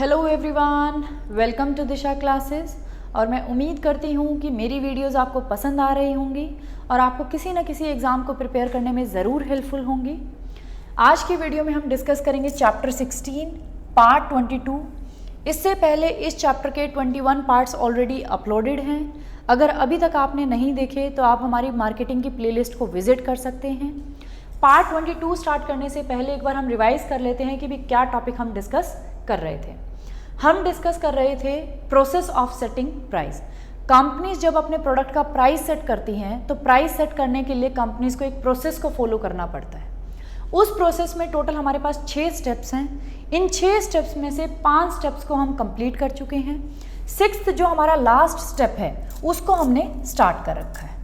Hello everyone, welcome to Disha classes. और मैं उम्मीद करती हूँ कि मेरी वीडियोस आपको पसंद आ रही होंगी और आपको किसी न किसी एग्ज़ाम को प्रिपेयर करने में ज़रूर हेल्पफुल होंगी। आज की वीडियो में हम डिस्कस करेंगे चैप्टर 16 पार्ट 22। इससे पहले इस चैप्टर के 21 पार्ट्स ऑलरेडी अपलोडेड हैं। अगर अभी तक आपने नहीं देखे तो आप हमारी मार्केटिंग की प्लेलिस्ट को विजिट कर सकते हैं। पार्ट 22 स्टार्ट करने से पहले एक बार हम रिवाइज कर लेते हैं कि भी क्या टॉपिक हम डिस्कस कर रहे थे। हम डिस्कस कर रहे थे process of setting price. Companies जब अपने प्रोडक्ट का प्राइस सेट करती हैं तो प्राइस सेट करने के लिए कंपनीज को एक प्रोसेस को फॉलो करना पड़ता है। उस प्रोसेस में टोटल हमारे पास 6 स्टेप्स हैं। इन 6 स्टेप्स में से 5 स्टेप्स को हम कंप्लीट कर चुके हैं। 6th जो हमारा लास्ट स्टेप है उसको हमने स्टार्ट कर रखा है।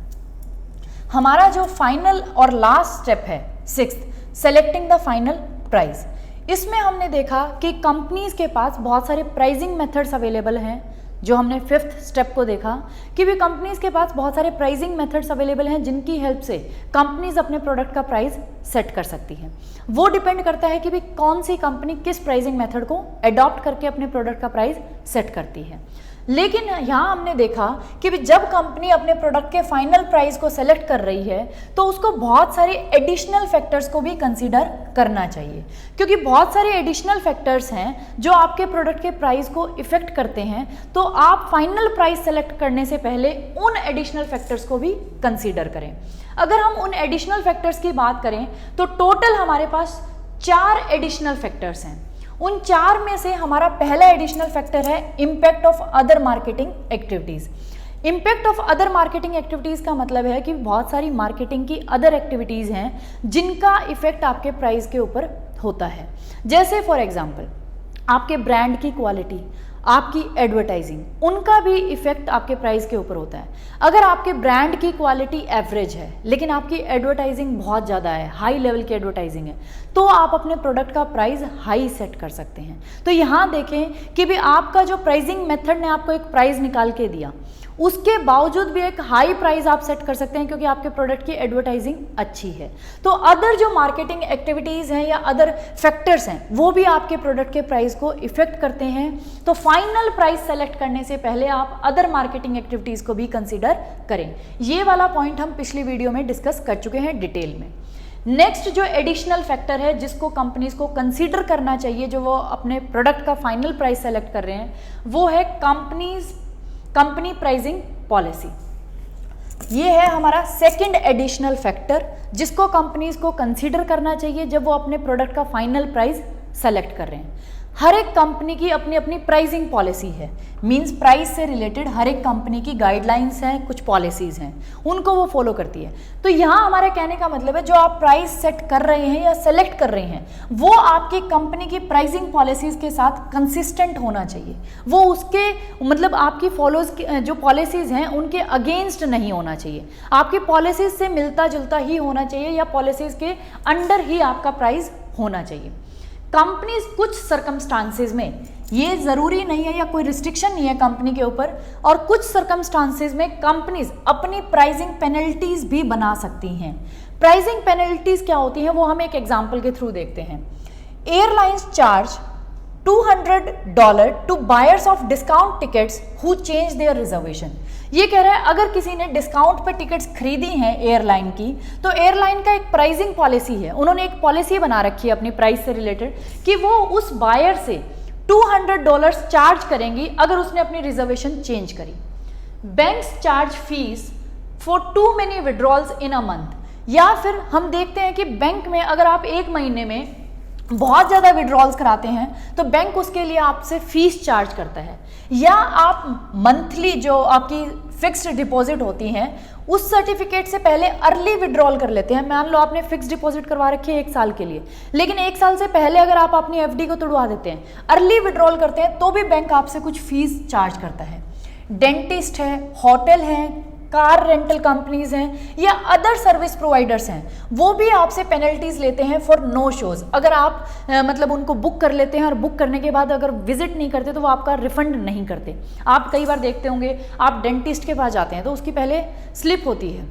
हमारा जो फाइनल और लास्ट स्टेप है 6th, selecting the final price. इसमें हमने देखा कि कंपनीज के पास बहुत सारे प्राइसिंग मेथड्स अवेलेबल हैं। जो हमने 5th स्टेप को देखा कि भी कंपनीज के पास बहुत सारे प्राइसिंग मेथड्स अवेलेबल हैं जिनकी हेल्प से कंपनीज अपने प्रोडक्ट का प्राइस सेट कर सकती हैं। वो डिपेंड करता है कि भी कौन सी कंपनी किस प्राइसिंग मेथड को अडॉप्ट करके अपने प्रोडक्ट का प्राइस सेट करती है। लेकिन यहाँ हमने देखा कि जब कंपनी अपने प्रोडक्ट के फाइनल प्राइस को सेलेक्ट कर रही है तो उसको बहुत सारे एडिशनल फैक्टर्स को भी कंसीडर करना चाहिए, क्योंकि बहुत सारे एडिशनल फैक्टर्स हैं जो आपके प्रोडक्ट के प्राइस को इफेक्ट करते हैं। तो आप फाइनल प्राइस सेलेक्ट करने से पहले उन एडिशनल फैक्टर्स को भी कंसीडर करें। अगर हम उन एडिशनल फैक्टर्स की बात करें तो टोटल हमारे पास 4 एडिशनल फैक्टर्स हैं। उन 4 में से हमारा पहला एडिशनल फैक्टर है impact of other marketing activities. Impact of other marketing activities का मतलब है कि बहुत सारी मार्केटिंग की अदर एक्टिविटीज़ हैं जिनका इफेक्ट आपके प्राइस के ऊपर होता है। जैसे फॉर एग्जांपल आपके ब्रांड की क्वालिटी, आपकी एडवर्टाइजिंग, उनका भी इफेक्ट आपके प्राइस के ऊपर होता है। अगर आपके ब्रांड की क्वालिटी एवरेज है लेकिन आपकी एडवर्टाइजिंग बहुत ज़्यादा है, हाई लेवल की एडवर्टाइजिंग है, तो आप अपने प्रोडक्ट का प्राइस हाई सेट कर सकते हैं। तो यहाँ देखें कि भी आपका जो प्राइसिंग मेथड ने आपको एक प्राइस निकाल के दिया, उसके बावजूद भी एक हाई प्राइस आप सेट कर सकते हैं क्योंकि आपके प्रोडक्ट की एडवर्टाइजिंग अच्छी है। तो अदर जो मार्केटिंग एक्टिविटीज़ हैं या अदर फैक्टर्स हैं वो भी आपके प्रोडक्ट के प्राइस को इफेक्ट करते हैं। तो फाइनल प्राइस सेलेक्ट करने से पहले आप अदर मार्केटिंग एक्टिविटीज़ को भी कंसीडर करें। ये वाला पॉइंट हम पिछली वीडियो में डिस्कस कर चुके हैं डिटेल में। नेक्स्ट जो एडिशनल फैक्टर है जिसको कंपनीज को कंसीडर करना चाहिए जो वो अपने प्रोडक्ट का फाइनल प्राइस सेलेक्ट कर रहे हैं, वो है कंपनी प्राइसिंग पॉलिसी। ये है हमारा सेकंड एडिशनल फैक्टर जिसको कंपनीज को कंसीडर करना चाहिए जब वो अपने प्रोडक्ट का फाइनल प्राइस सेलेक्ट कर रहे हैं। हर एक कंपनी की अपनी अपनी प्राइसिंग पॉलिसी है, मींस प्राइस से रिलेटेड हर एक कंपनी की गाइडलाइंस हैं, कुछ पॉलिसीज़ हैं, उनको वो फॉलो करती है। तो यहाँ हमारे कहने का मतलब है जो आप प्राइस सेट कर रहे हैं या सेलेक्ट कर रहे हैं वो आपकी कंपनी की प्राइसिंग पॉलिसीज़ के साथ कंसिस्टेंट होना चाहिए। वो उसके मतलब आपकी जो पॉलिसीज़ हैं उनके अगेंस्ट नहीं होना चाहिए। आपकी पॉलिसीज़ से मिलता जुलता ही होना चाहिए या पॉलिसीज़ के अंडर ही आपका प्राइस होना चाहिए। कंपनीज कुछ सर्कमस्टांसेस में ये ज़रूरी नहीं है या कोई रिस्ट्रिक्शन नहीं है कंपनी के ऊपर, और कुछ सर्कमस्टांसेस में कंपनीज अपनी प्राइसिंग पेनल्टीज भी बना सकती हैं। प्राइसिंग पेनल्टीज क्या होती हैं वो हम एक एग्जांपल के थ्रू देखते हैं। Airlines charge $200 to buyers of discount tickets who change their reservation. ये कह रहा है अगर किसी ने डिस्काउंट पे टिकट्स खरीदी हैं एयरलाइन की तो एयरलाइन का एक प्राइसिंग पॉलिसी है, उन्होंने एक पॉलिसी बना रखी है अपनी प्राइस से रिलेटेड कि वो उस बायर से $200 चार्ज करेंगी अगर उसने अपनी रिजर्वेशन चेंज करी। Banks charge fees for too many withdrawals in a month, या फिर हम देखते हैं कि बैंक में अगर आप एक महीने में बहुत ज़्यादा विड्रॉल्स कराते हैं तो बैंक उसके लिए आपसे फीस चार्ज करता है, या आप मंथली जो आपकी फिक्स्ड डिपॉजिट होती हैं उस सर्टिफिकेट से पहले अर्ली विड्रॉल कर लेते हैं। मान लो आपने फिक्स्ड डिपॉजिट करवा रखी है 1 साल के लिए, लेकिन 1 साल से पहले अगर आप अपनी एफडी को तुड़वा देते हैं, अर्ली विड्रॉल करते हैं, तो भी बैंक आपसे कुछ फीस चार्ज करता है। डेंटिस्ट है, होटल है, कार रेंटल कंपनीज हैं या अदर सर्विस प्रोवाइडर्स हैं, वो भी आपसे पेनल्टीज लेते हैं फॉर नो शोज। अगर आप मतलब उनको बुक कर लेते हैं और बुक करने के बाद अगर विजिट नहीं करते तो वो आपका रिफंड नहीं करते। आप कई बार देखते होंगे आप डेंटिस्ट के पास जाते हैं तो उसकी पहले स्लिप होती है,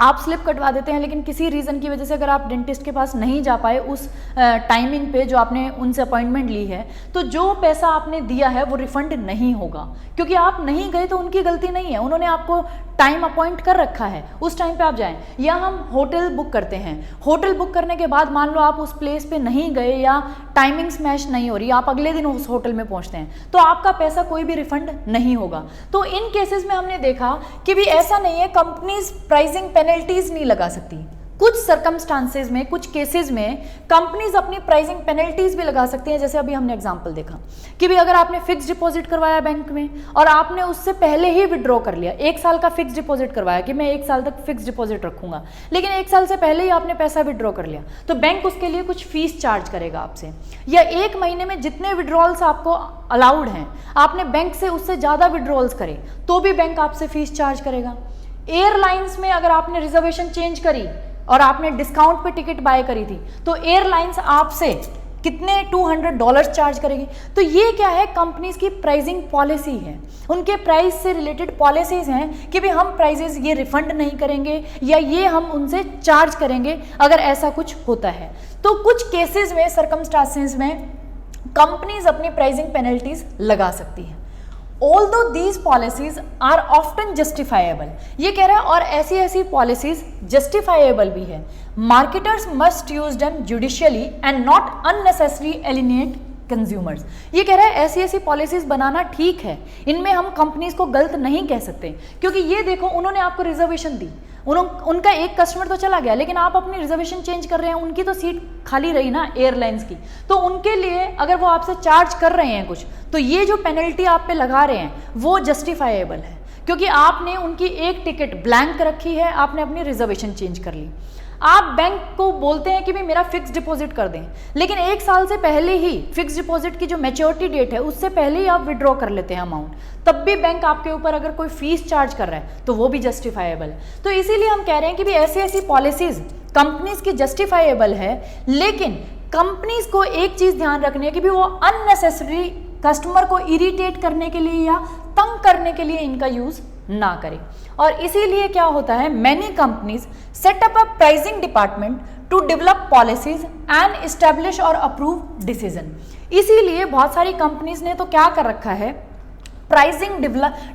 आप स्लिप कटवा देते हैं, लेकिन किसी रीज़न की वजह से अगर आप डेंटिस्ट के पास नहीं जा पाए उस टाइमिंग पे जो आपने उनसे अपॉइंटमेंट ली है, तो जो पैसा आपने दिया है वो रिफंड नहीं होगा, क्योंकि आप नहीं गए तो उनकी गलती नहीं है, उन्होंने आपको टाइम अपॉइंट कर रखा है, उस टाइम पे आप जाएं। या हम होटल बुक करते हैं, होटल बुक करने के बाद मान लो आप उस प्लेस पे नहीं गए या टाइमिंग्स मैच नहीं हो रही, आप अगले दिन उस होटल में पहुंचते हैं, तो आपका पैसा कोई भी रिफंड नहीं होगा। तो इन केसेस में हमने देखा कि भी ऐसा नहीं है, कंपनीज प्राइसिंग पेनल्टीज नहीं लगा सकती। कुछ सर्कमस्टांसेस में, कुछ केसेस में कंपनीज अपनी प्राइसिंग पेनल्टीज भी लगा सकती हैं। जैसे अभी हमने एग्जांपल देखा कि भी अगर आपने फिक्स डिपॉजिट करवाया बैंक में और आपने उससे पहले ही विड्रॉ कर लिया, 1 साल का फिक्स डिपॉजिट करवाया कि मैं 1 साल तक फिक्स डिपॉजिट रखूंगा, लेकिन 1 साल से पहले ही आपने पैसा विड्रॉ कर लिया, तो बैंक उसके लिए कुछ फीस चार्ज करेगा आपसे। या 1 महीने में जितने विड्रॉल्स आपको अलाउड हैं, आपने बैंक से उससे ज़्यादा विड्रॉल्स करे तो भी बैंक आपसे फीस चार्ज करेगा। एयरलाइंस में अगर आपने रिजर्वेशन चेंज करी और आपने डिस्काउंट पे टिकट बाय करी थी, तो एयरलाइंस आपसे कितने $200 चार्ज करेगी। तो ये क्या है, कंपनीज की प्राइसिंग पॉलिसी है, उनके प्राइस से रिलेटेड पॉलिसीज हैं कि भी हम प्राइसेस ये रिफंड नहीं करेंगे या ये हम उनसे चार्ज करेंगे अगर ऐसा कुछ होता है। तो कुछ केसेस में, सर्कमस्टांसेस में कंपनीज अपनी प्राइसिंग पेनल्टीज लगा सकती हैं। Although these policies are often justifiable, ये कह रहा है और ऐसी पॉलिसीज जस्टिफाइबल भी है। Marketers must use them judicially and not unnecessary एलिनेट consumers. ये कह रहा है ऐसी पॉलिसीज बनाना ठीक है, इनमें हम कंपनीज को गलत नहीं कह सकते, क्योंकि ये देखो उन्होंने आपको रिजर्वेशन दी, उनका एक कस्टमर तो चला गया, लेकिन आप अपनी रिजर्वेशन चेंज कर रहे हैं, उनकी तो सीट खाली रही ना एयरलाइंस की, तो उनके लिए अगर वो आपसे चार्ज कर रहे हैं कुछ, तो ये जो पेनल्टी आप पे लगा रहे हैं वो जस्टिफाइबल है, क्योंकि आपने उनकी एक टिकट ब्लैंक रखी है, आपने अपनी रिजर्वेशन चेंज कर ली। आप बैंक को बोलते हैं कि भाई मेरा फिक्स डिपॉजिट कर दें, लेकिन 1 साल से पहले ही फिक्स डिपॉजिट की जो मैच्योरिटी डेट है उससे पहले ही आप विड्रॉ कर लेते हैं अमाउंट, तब भी बैंक आपके ऊपर अगर कोई फीस चार्ज कर रहा है तो वो भी जस्टिफाइबल है। तो इसीलिए हम कह रहे हैं कि भाई ऐसी पॉलिसीज कंपनीज की जस्टिफाइबल है, लेकिन कंपनीज को एक चीज ध्यान रखनी है कि भी वो अननेसेसरी कस्टमर को इरिटेट करने के लिए या तंग करने के लिए इनका यूज ना करें। और इसीलिए क्या होता है, many companies set up a pricing department to develop policies and establish और अप्रूव डिसीजन। इसीलिए बहुत सारी कंपनीज ने तो क्या कर रखा है, प्राइसिंग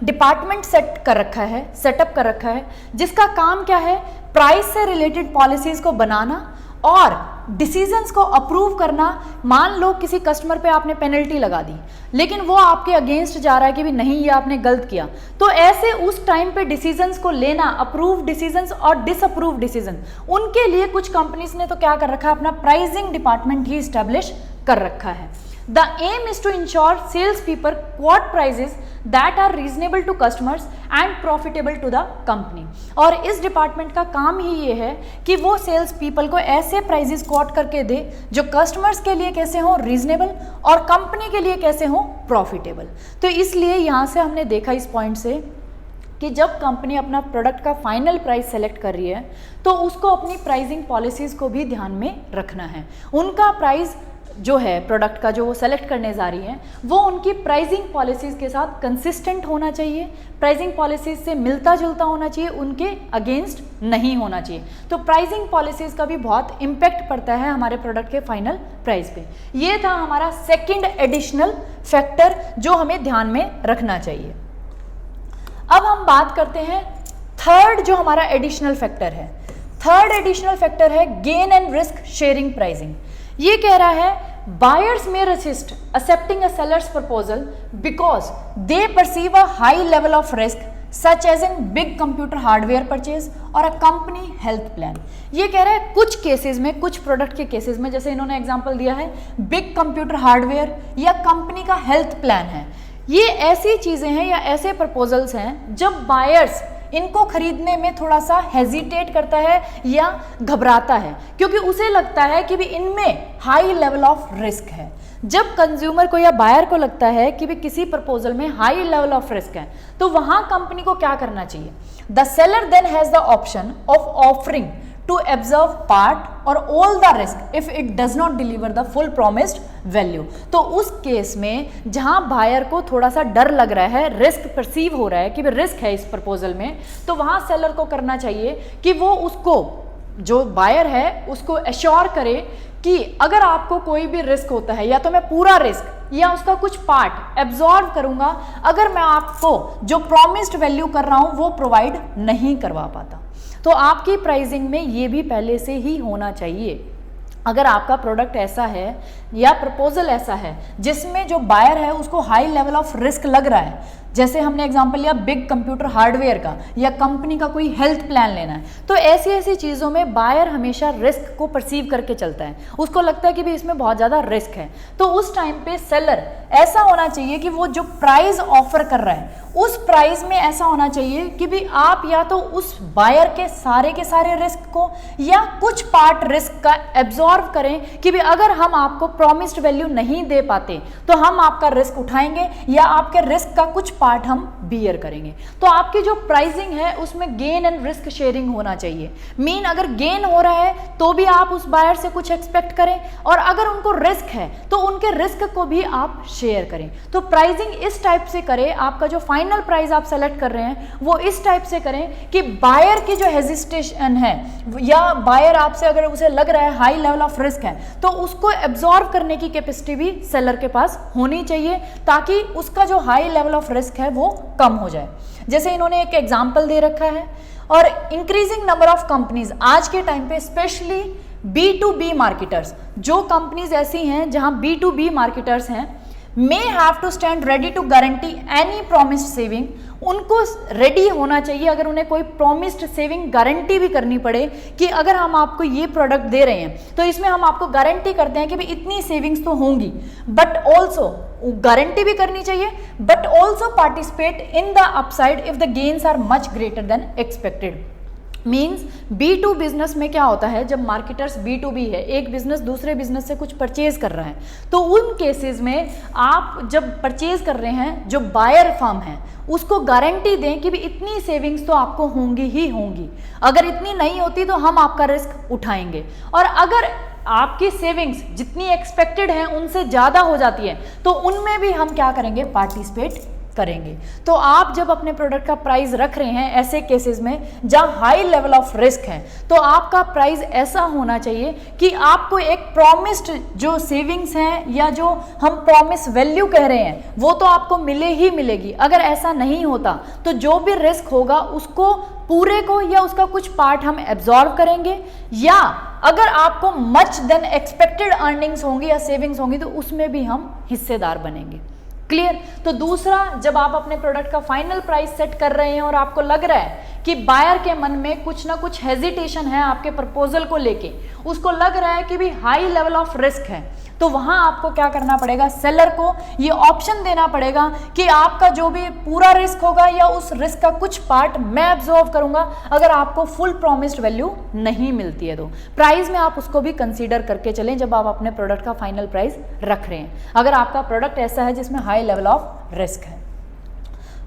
डिपार्टमेंट सेटअप कर रखा है, जिसका काम क्या है, प्राइस से रिलेटेड पॉलिसीज को बनाना और डिसीजंस को अप्रूव करना। मान लो किसी कस्टमर पे आपने पेनल्टी लगा दी, लेकिन वो आपके अगेंस्ट जा रहा है कि भी नहीं ये आपने गलत किया, तो ऐसे उस टाइम पे डिसीजंस को लेना, अप्रूव डिसीजंस और डिसअप्रूव डिसीजन, उनके लिए कुछ कंपनीज ने तो क्या कर रखा है, अपना प्राइसिंग डिपार्टमेंट ही स्टैब्लिश कर रखा है। The aim is to ensure salespeople quote prices that are reasonable to customers and profitable to the company। और इस डिपार्टमेंट का काम ही ये है कि वो सेल्स पीपल को ऐसे प्राइजेस कोट करके दे जो कस्टमर्स के लिए कैसे हो रीजनेबल और कंपनी के लिए कैसे हो प्रॉफिटेबल। तो इसलिए यहाँ से हमने देखा इस पॉइंट से कि जब कंपनी अपना प्रोडक्ट का फाइनल प्राइस सेलेक्ट कर रही है तो उसको अपनी प्राइसिंग पॉलिसीज़ को भी ध्यान में रखना है। उनका प्राइस जो है प्रोडक्ट का जो वो सेलेक्ट करने जा रही हैं, वो उनकी प्राइसिंग पॉलिसीज़ के साथ कंसिस्टेंट होना चाहिए, प्राइसिंग पॉलिसीज़ से मिलता जुलता होना चाहिए, उनके अगेंस्ट नहीं होना चाहिए। तो प्राइसिंग पॉलिसीज़ का भी बहुत इम्पैक्ट पड़ता है हमारे प्रोडक्ट के फाइनल प्राइस पे। ये था हमारा सेकेंड एडिशनल फैक्टर जो हमें ध्यान में रखना चाहिए। अब हम बात करते हैं थर्ड जो हमारा एडिशनल फैक्टर है। थर्ड एडिशनल फैक्टर है gain and risk sharing pricing. ये कह रहा है buyers may resist accepting a seller's proposal because they perceive a high level of risk such as in big computer hardware purchase और a company health plan। ये कह रहा है कुछ केसेस में, कुछ प्रोडक्ट के केसेस में, जैसे इन्होंने एग्जांपल दिया है बिग कंप्यूटर हार्डवेयर या कंपनी का हेल्थ प्लान है, ये ऐसी चीज़ें हैं या ऐसे प्रपोजल्स हैं जब बायर्स इनको खरीदने में थोड़ा सा हेजिटेट करता है या घबराता है, क्योंकि उसे लगता है कि भी इनमें हाई लेवल ऑफ रिस्क है। जब कंज्यूमर को या बायर को लगता है कि भी किसी प्रपोजल में हाई लेवल ऑफ रिस्क है, तो वहां कंपनी को क्या करना चाहिए, the seller then has the option of offering to absorb part or all the risk if it does not deliver the full promised value। तो उस केस में जहां बायर को थोड़ा सा डर लग रहा है, रिस्क परसीव हो रहा है कि रिस्क है इस प्रपोजल में, तो वहां सेलर को करना चाहिए कि वो उसको, जो बायर है उसको एश्योर करे कि अगर आपको कोई भी रिस्क होता है, या तो मैं पूरा रिस्क या उसका कुछ पार्ट एब्जॉर्ब करूंगा अगर मैं आपको जो प्रॉमिस्ड वैल्यू कर रहा हूं वो प्रोवाइड नहीं करवा पाता। तो आपकी प्राइसिंग में ये भी पहले से ही होना चाहिए। अगर आपका प्रोडक्ट ऐसा है या प्रपोजल ऐसा है जिसमें जो बायर है उसको हाई लेवल ऑफ रिस्क लग रहा है, जैसे हमने एग्जांपल लिया बिग कंप्यूटर हार्डवेयर का, या कंपनी का कोई हेल्थ प्लान लेना है, तो ऐसी ऐसी चीज़ों में बायर हमेशा रिस्क को परसीव करके चलता है, उसको लगता है कि भी इसमें बहुत ज़्यादा रिस्क है। तो उस टाइम पे सेलर ऐसा होना चाहिए कि वो जो प्राइस ऑफर कर रहा है उस प्राइस में ऐसा होना चाहिए कि भी आप या तो उस बायर के सारे रिस्क को या कुछ पार्ट रिस्क का एब्जॉर्व करें कि भी अगर हम आपको प्रॉमिस्ड वैल्यू नहीं दे पाते तो हम आपका रिस्क उठाएंगे या आपके रिस्क का कुछ पार्ट हम बियर करेंगे। तो आपकी जो प्राइसिंग है उसमें गेन एंड रिस्क शेयरिंग होना चाहिए। मीन अगर गेन हो रहा है तो भी आप उस बायर से कुछ एक्सपेक्ट करें, और अगर उनको रिस्क है तो उनके रिस्क को भी आप शेयर करें। तो प्राइसिंग इस टाइप से करें, आपका जो फाइनल प्राइस आप सेलेक्ट कर रहे हैं वो इस टाइप से करें कि बायर की जो हेजिटेशन है या बायर आपसे अगर उसे लग रहा है हाई लेवल ऑफ रिस्क है तो उसको एब्जॉर्ब करने की कैपेसिटी भी सेलर के पास होनी चाहिए, ताकि उसका जो हाई लेवल ऑफ रिस्क है वो कम हो जाए। जैसे इन्होंने एक एग्जांपल दे रखा है, और इंक्रीजिंग नंबर ऑफ कंपनीज, आज के टाइम पे स्पेशली B2B मार्केटर्स, जो कंपनीज ऐसी हैं जहां B2B मार्केटर्स हैं, may have to stand ready to guarantee any promised saving, उनको रेडी होना चाहिए अगर उन्हें कोई प्रॉमिस्ड सेविंग गारंटी भी करनी पड़े कि अगर हम आपको ये प्रोडक्ट दे रहे हैं तो इसमें हम आपको गारंटी करते हैं कि भाई इतनी सेविंग्स तो होंगी, बट ऑल्सो गारंटी भी करनी चाहिए, but also participate in the upside if the gains are much greater than expected. Means B2 business में क्या होता है, जब मार्केटर्स B2B है, एक बिजनेस दूसरे बिजनेस से कुछ परचेज कर रहा है, तो उन केसेस में आप जब परचेज कर रहे हैं जो बायर फर्म है उसको गारंटी दें कि भी इतनी सेविंग्स तो आपको होंगी ही होंगी, अगर इतनी नहीं होती तो हम आपका रिस्क उठाएंगे, और अगर आपकी सेविंग्स जितनी एक्सपेक्टेड है उनसे ज़्यादा हो जाती है तो उनमें भी हम क्या करेंगे, पार्टिसिपेट करेंगे। तो आप जब अपने प्रोडक्ट का प्राइस रख रहे हैं ऐसे केसेस में जहां हाई लेवल ऑफ रिस्क है, तो आपका प्राइस ऐसा होना चाहिए कि आपको एक प्रॉमिस्ड जो सेविंग्स हैं या जो हम प्रॉमिस वैल्यू कह रहे हैं वो तो आपको मिले ही मिलेगी। अगर ऐसा नहीं होता तो जो भी रिस्क होगा उसको पूरे को या उसका कुछ पार्ट हम एब्जॉर्व करेंगे, या अगर आपको मच देन एक्सपेक्टेड अर्निंग्स होंगी या सेविंग्स होंगी तो उसमें भी हम हिस्सेदार बनेंगे। क्लियर? तो दूसरा, जब आप अपने प्रोडक्ट का फाइनल प्राइस सेट कर रहे हैं और आपको लग रहा है कि बायर के मन में कुछ ना कुछ हेजिटेशन है आपके प्रपोजल को लेके, उसको लग रहा है कि भी हाई लेवल ऑफ रिस्क है, तो वहां आपको क्या करना पड़ेगा, सेलर को ये ऑप्शन देना पड़ेगा कि आपका जो भी पूरा रिस्क होगा या उस रिस्क का कुछ पार्ट मैं एब्जॉर्व करूंगा अगर आपको फुल प्रॉमिस्ड वैल्यू नहीं मिलती है। तो प्राइस में आप उसको भी कंसीडर करके चलें जब आप अपने प्रोडक्ट का फाइनल प्राइस रख रहे हैं, अगर आपका प्रोडक्ट ऐसा है जिसमें हाई लेवल ऑफ रिस्क है।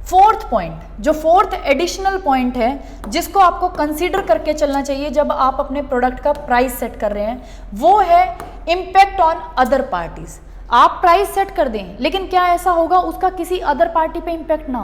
फोर्थ पॉइंट, जो फोर्थ एडिशनल पॉइंट है जिसको आपको कंसीडर करके चलना चाहिए जब आप अपने प्रोडक्ट का प्राइस सेट कर रहे हैं, वो है इम्पैक्ट ऑन अदर पार्टीज। आप प्राइस सेट कर दें लेकिन क्या ऐसा होगा उसका किसी अदर पार्टी पे इम्पैक्ट ना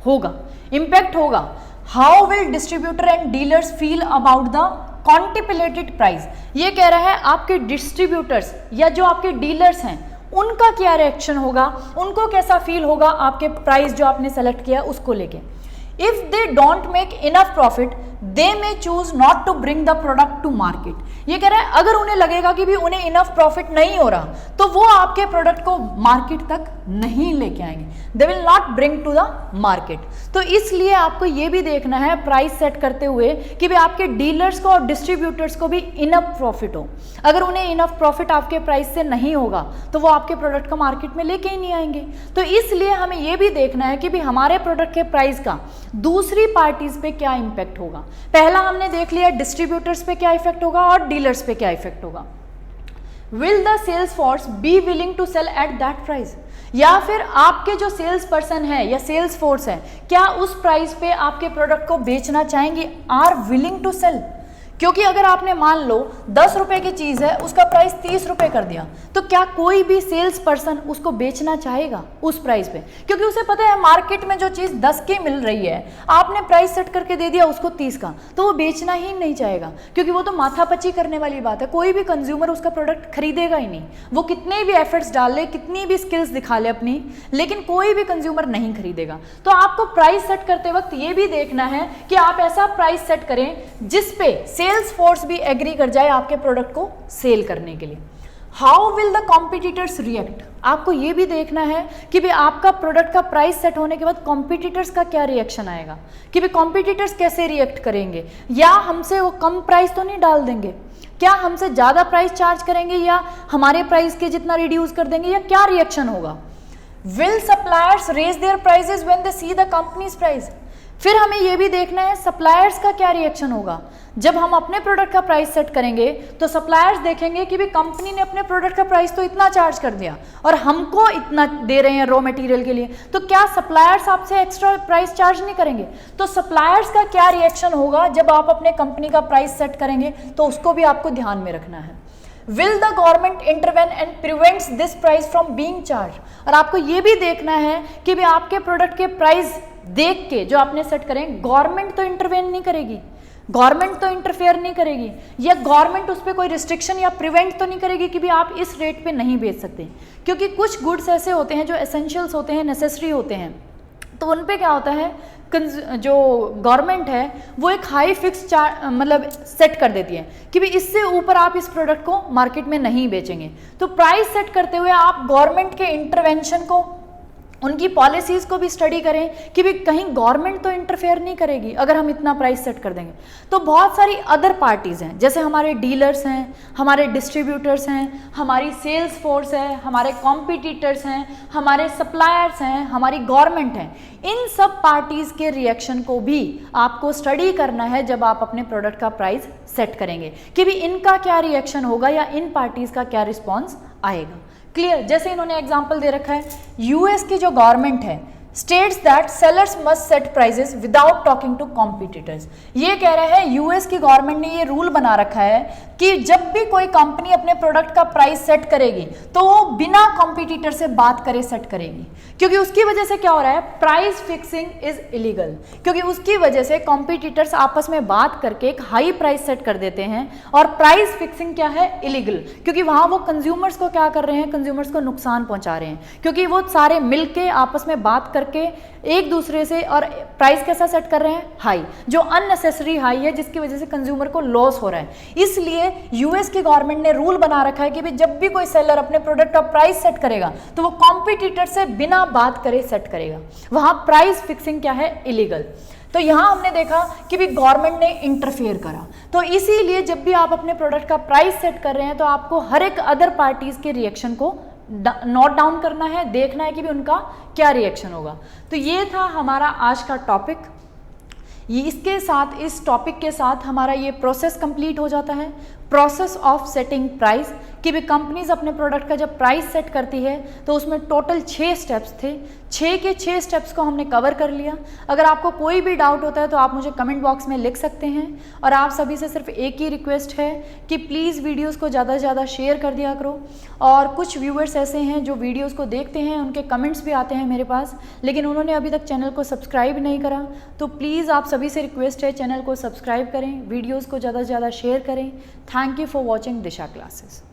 होगा, इम्पैक्ट होगा। How will distributor and dealers feel about the contemplated price. ये कह रहा है आपके डिस्ट्रीब्यूटर्स या जो आपके डीलर्स हैं उनका क्या रिएक्शन होगा, उनको कैसा फील होगा आपके प्राइस जो आपने सेलेक्ट किया उसको लेके। If they don't make enough profit they may choose not to bring the product to market. ये कह रहा है अगर उन्हें लगेगा कि भी उन्हें इनफ प्रॉफिट नहीं हो रहा तो वो आपके प्रोडक्ट को मार्केट तक नहीं लेके आएंगे, they will not bring to the market. तो इसलिए आपको ये भी देखना है प्राइस सेट करते हुए कि भी आपके डीलर्स को और डिस्ट्रीब्यूटर्स को भी इनफ प्रॉफिट हो। अगर उन्हें इनफ प्रॉफिट आपके प्राइस से नहीं होगा तो वो आपके प्रोडक्ट को मार्केट में लेके ही नहीं आएंगे। तो इसलिए हमें ये भी देखना है कि भी हमारे प्रोडक्ट के प्राइस का दूसरी पार्टीज पे क्या इंपैक्ट होगा। पहला हमने देख लिया डिस्ट्रीब्यूटर्स पे क्या इफेक्ट होगा और डीलर्स पे क्या इफेक्ट होगा। Will the sales force be willing to sell at that price, या फिर आपके जो सेल्स पर्सन है या सेल्स फोर्स है क्या उस प्राइस पे आपके प्रोडक्ट को बेचना चाहेंगे, आर विलिंग टू सेल। क्योंकि अगर आपने मान लो 10 रुपए की चीज़ है, उसका प्राइस 30 रुपए कर दिया, तो क्या कोई भी सेल्स पर्सन उसको बेचना चाहेगा उस प्राइस पे? क्योंकि उसे पता है मार्केट में जो चीज़ 10 की मिल रही है, आपने प्राइस सेट करके दे दिया उसको 30 का, तो वो बेचना ही नहीं चाहेगा, क्योंकि वो तो माथापच्ची करने वाली बात है। कोई भी कंज्यूमर उसका प्रोडक्ट खरीदेगा ही नहीं, वो कितने भी एफर्ट्स डाल ले, कितनी भी स्किल्स दिखा ले अपनी, लेकिन कोई भी कंज्यूमर नहीं खरीदेगा। तो आपको प्राइस सेट करते वक्त ये भी देखना है कि आप ऐसा प्राइस सेट करें जिस पे सेल्स फोर्स भी एग्री कर जाए आपके प्रोडक्ट को सेल करने के लिए। How will the competitors react, आपको ये भी देखना है कि भाई आपका प्रोडक्ट का प्राइस सेट होने के बाद कॉम्पिटिटर्स का क्या रिएक्शन आएगा, कि भाई कॉम्पिटिटर्स कैसे रिएक्ट करेंगे, या हमसे वो कम प्राइस तो नहीं डाल देंगे, क्या हमसे ज़्यादा प्राइस चार्ज करेंगे, या हमारे प्राइस के जितना रिड्यूस कर देंगे, या क्या रिएक्शन होगा। Will suppliers raise their prices when they see the companies price, फिर हमें यह भी देखना है सप्लायर्स का क्या रिएक्शन होगा। जब हम अपने प्रोडक्ट का प्राइस सेट करेंगे तो सप्लायर्स देखेंगे कि भी कंपनी ने अपने प्रोडक्ट का प्राइस तो इतना चार्ज कर दिया और हमको इतना दे रहे हैं रॉ मटेरियल के लिए, तो क्या सप्लायर्स आपसे एक्स्ट्रा प्राइस चार्ज नहीं करेंगे? तो सप्लायर्स का क्या रिएक्शन होगा जब आप अपने कंपनी का प्राइस सेट करेंगे, तो उसको भी आपको ध्यान में रखना है। Will the government intervene and prevents this price from being charged, और आपको ये भी देखना है कि भी आपके प्रोडक्ट के प्राइस देख के जो आपने सेट करें, गवर्नमेंट तो इंटरवेन नहीं करेगी, गवर्नमेंट तो इंटरफेयर नहीं करेगी, या गवर्नमेंट उस पर कोई रिस्ट्रिक्शन या प्रिवेंट तो नहीं करेगी कि भी आप इस रेट पे नहीं बेच सकते। क्योंकि कुछ गुड्स ऐसे होते हैं जो एसेंशियल्स होते हैं, नेसेसरी होते हैं, तो उन पे क्या होता है, जो गवर्नमेंट है वो एक हाई फिक्स मतलब सेट कर देती है कि भी इससे ऊपर आप इस प्रोडक्ट को मार्केट में नहीं बेचेंगे। तो प्राइस सेट करते हुए आप गवर्नमेंट के इंटरवेंशन को, उनकी पॉलिसीज़ को भी स्टडी करें कि भी कहीं गवर्नमेंट तो इंटरफेयर नहीं करेगी अगर हम इतना प्राइस सेट कर देंगे। तो बहुत सारी अदर पार्टीज़ हैं, जैसे हमारे डीलर्स हैं, हमारे डिस्ट्रीब्यूटर्स हैं, हमारी सेल्स फोर्स है, हमारे कॉम्पिटिटर्स हैं, हमारे सप्लायर्स हैं, हमारी गवर्नमेंट है। इन सब पार्टीज़ के रिएक्शन को भी आपको स्टडी करना है जब आप अपने प्रोडक्ट का प्राइस सेट करेंगे कि भी इनका क्या रिएक्शन होगा या इन पार्टीज़ का क्या रिस्पॉन्स आएगा। क्लियर? जैसे इन्होंने एग्जाम्पल दे रखा है, यूएस की जो गवर्नमेंट है states that sellers must set prices without talking to competitors. ये कह रहे हैं यूएस की गवर्नमेंट ने ये रूल बना रखा है कि जब भी कोई कंपनी अपने प्रोडक्ट का प्राइस सेट करेगी तो वो बिना कॉम्पिटिटर से बात करे सेट करेगी, क्योंकि उसकी वजह से क्या हो रहा है, प्राइस फिक्सिंग इज इलीगल। क्योंकि उसकी वजह से कॉम्पिटिटर्स आपस में बात करके एक हाई प्राइस सेट कर देते हैं, और प्राइस फिक्सिंग क्या है, इलीगल, क्योंकि वहां वो कंज्यूमर्स को क्या कर रहे हैं, कंज्यूमर्स को नुकसान पहुंचा रहे हैं, क्योंकि वो सारे मिलके आपस में बात करके एक दूसरे से और प्राइस कैसा सेट कर रहे हैं, हाई, जो अननेसेसरी हाई है, जिसकी वजह से कंज्यूमर को लॉस हो रहा है। इसलिए यूएस की गवर्नमेंट ने रूल बना रखा है कि भी जब भी कोई सेलर अपने प्रोडक्ट का प्राइस सेट करेगा तो वो कॉम्पिटिटर से बिना बात करे सेट करेगा, वहां प्राइस फिक्सिंग क्या है, इलीगल। तो यहां हमने देखा कि भी गवर्नमेंट ने इंटरफेयर करा, तो इसीलिए जब भी आप अपने प्रोडक्ट का प्राइस सेट कर रहे हैं तो आपको हर एक अदर पार्टीज के रिएक्शन को नोट डाउन करना है, देखना है कि भी उनका क्या रिएक्शन होगा। तो ये था हमारा आज का टॉपिक। ये इसके साथ, इस टॉपिक के साथ हमारा ये प्रोसेस कंप्लीट हो जाता है, प्रोसेस ऑफ सेटिंग प्राइस, कि भी कंपनीज अपने प्रोडक्ट का जब प्राइस सेट करती है तो उसमें टोटल 6 स्टेप्स थे, 6 के 6 स्टेप्स को हमने कवर कर लिया। अगर आपको कोई भी डाउट होता है तो आप मुझे कमेंट बॉक्स में लिख सकते हैं, और आप सभी से सिर्फ एक ही रिक्वेस्ट है कि प्लीज़ वीडियोस को ज़्यादा से ज़्यादा शेयर कर दिया करो। और कुछ व्यूअर्स ऐसे हैं जो वीडियोज़ को देखते हैं, उनके कमेंट्स भी आते हैं मेरे पास, लेकिन उन्होंने अभी तक चैनल को सब्सक्राइब नहीं करा, तो प्लीज़ आप सभी से रिक्वेस्ट है चैनल को सब्सक्राइब करें, वीडियोज़ को ज़्यादा से ज़्यादा शेयर करें। Thank you for watching Disha classes.